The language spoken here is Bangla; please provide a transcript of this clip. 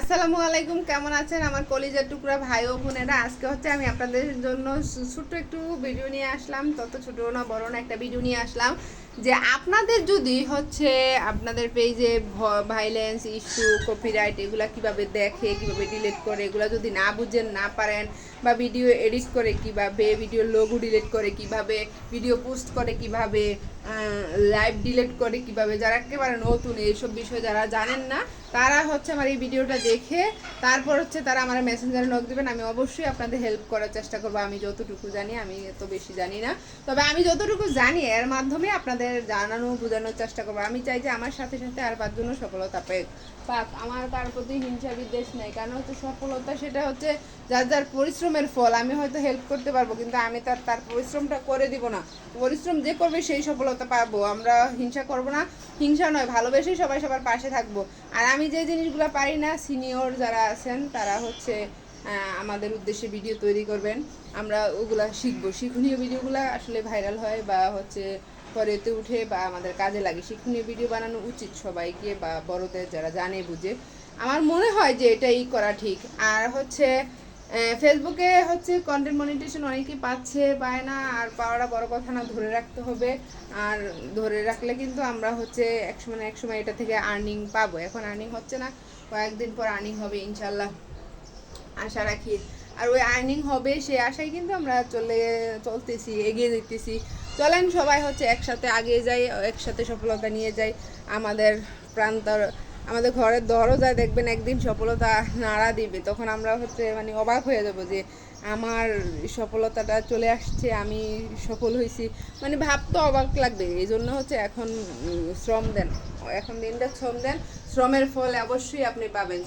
আসসালামু আলাইকুম, কেমন আছেন আমার কলিজার টুকরা ভাই ও বোনেরা? আজকে হচ্ছে আমি আপনাদের জন্য ছোট্ট একটু ভিডিও নিয়ে আসলাম। তত ছোট না বড় না, একটা ভিডিও নিয়ে আসলাম যে আপনাদের যদি হচ্ছে আপনাদের পেজে ভাইলেন্স ইস্যু, কপিরাইট এগুলা কিভাবে দেখে, কিভাবে ডিলিট করে, এগুলা যদি না বুঝেন, না পারেন, বা ভিডিও এডিট করে কিভাবে, ভিডিও লোগো ডিলিট করে কিভাবে, ভিডিও পোস্ট করে কিভাবে, লাইভ ডিলিট করে কিভাবে, যারা একেবারে নতুন এইসব বিষয় যারা জানেন না, তারা হচ্ছে আমার এই ভিডিওটা দেখে তারপর হচ্ছে তারা আমার মেসেঞ্জারে নক দেবেন। আমি অবশ্যই আপনাদের হেল্প করার চেষ্টা করবো। আমি যতটুকু জানি, আমি এত বেশি জানি না, তবে আমি যতটুকু জানি এর মাধ্যমে আপনাদের জানানো বোঝানোর চেষ্টা করবো। আমি চাই যে আমার সাথে সাথে আর 5 জনও সফলতা পাক। আমার কার প্রতি হিংসা বিদ্বেষ নেই, কারণ হচ্ছে সফলতা সেটা হচ্ছে যার যার পরিশ্রমের ফল। আমি হয়তো হেল্প করতে পারবো, কিন্তু আমি তার পরিশ্রমটা করে দিব না। পরিশ্রম যে করবে সেই সফলতা পাবো। আমরা হিংসা করব না, হিংসা নয়, ভালোবেসেই সবাই সবার পাশে থাকবো। আর আমি যে জিনিসগুলো পারি না, সিনিয়র যারা আছেন তারা হচ্ছে আমাদের উদ্দেশ্যে ভিডিও তৈরি করবেন, আমরা ওগুলা শিখবো। শিক্ষণীয় ভিডিওগুলো আসলে ভাইরাল হয় বা হচ্ছে পরেতে উঠে বা আমাদের কাজে লাগে। শিক্ষণীয় ভিডিও বানানো উচিত সবাইকে, বা বড়দের যারা জানে বুঝে। আমার মনে হয় যে এটাই করা ঠিক। আর হচ্ছে ফেসবুকে হচ্ছে কন্টেন্ট মনিটেশন অনেকেই পাচ্ছে, পায় না। আর পাওয়াটা বড় কথা না, ধরে রাখতে হবে। আর ধরে রাখলে কিন্তু আমরা হচ্ছে একসময় না একসময় এটা থেকে আর্নিং পাবো। এখন আর্নিং হচ্ছে না, কয়েকদিন পর আর্নিং হবে ইনশাল্লাহ, আশা রাখি। আর ওই আর্নিং হবে সেই আশায় কিন্তু আমরা চলতেছি, এগিয়ে যেতেছি। চলেন সবাই হচ্ছে একসাথে আগিয়ে যাই, একসাথে সফলতা নিয়ে যাই। আমাদের প্রান্তর, আমাদের ঘরের দরজায় দেখবেন একদিন সফলতা নাড়া দিবে, তখন আমরা হচ্ছে মানে অবাক হয়ে যাব যে আমার সফলতাটা চলে আসছে, আমি সফল হয়েছি, মানে ভাবতে অবাক লাগবে। এই জন্য হচ্ছে এখন শ্রম দেন, এখন দিনটা শ্রম দেন, শ্রমের ফল অবশ্যই আপনি পাবেন।